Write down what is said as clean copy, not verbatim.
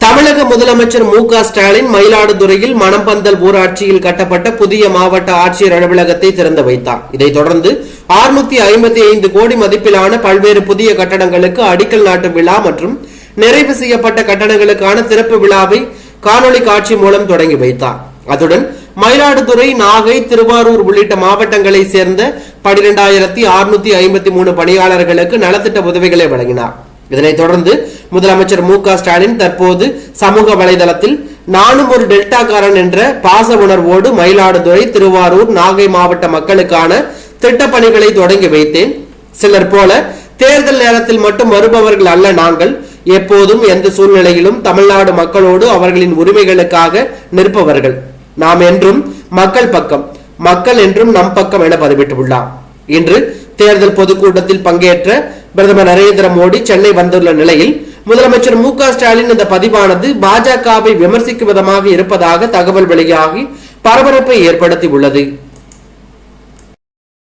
தமிழக முதலமைச்சர் மு.க.ஸ்டாலின் மயிலாடுதுறையில் மணம்பந்தல் ஊராட்சியில் கட்டப்பட்ட புதிய மாவட்ட ஆட்சியர் அலுவலகத்தை திறந்து வைத்தார். இதைத் தொடர்ந்து 655 கோடி மதிப்பிலான பல்வேறு புதிய கட்டடங்களுக்கு அடிக்கல் நாட்டும் விழா மற்றும் நிறைவு செய்யப்பட்ட கட்டடங்களுக்கான திறப்பு விழாவை காணொலி காட்சி மூலம் தொடங்கி வைத்தார். அதுடன் மயிலாடுதுறை, நாகை, திருவாரூர் உள்ளிட்ட மாவட்டங்களை சேர்ந்த 12,653 பணியாளர்களுக்கு நலத்திட்ட உதவிகளை வழங்கினார். இதனைத் தொடர்ந்து முதலமைச்சர் மு.க.ஸ்டாலின் தற்போது சமூக வலைதளத்தில் நானும் ஒரு டெல்டாக்காரன் என்ற பாச உணர்வோடு மயிலாடுதுறை, திருவாரூர், நாகை மாவட்ட மக்களுக்கான திட்டப்பணிகளை தொடங்கி வைத்தேன். சிலர் போல தேர்தல் நேரத்தில் மட்டும் வருபவர்கள் அல்ல நாங்கள். எப்போதும் எந்த சூழ்நிலையிலும் தமிழ்நாடு மக்களோடு அவர்களின் உரிமைகளுக்காக நிற்பவர்கள். நாம் என்றும் மக்கள் பக்கம், மக்கள் என்றும் நம் பக்கம் என பதிவிட்டுள்ளார். இன்று தேர்தல் பொதுக்கூட்டத்தில் பங்கேற்ற பிரதமர் நரேந்திர மோடி சென்னை வந்துள்ள நிலையில் முதலமைச்சர் மு.க.ஸ்டாலின் இந்த பதிவானது பாஜகவை விமர்சிக்கும் விதமாக இருப்பதாக தகவல் வெளியாகி பரபரப்பை ஏற்படுத்தி உள்ளது.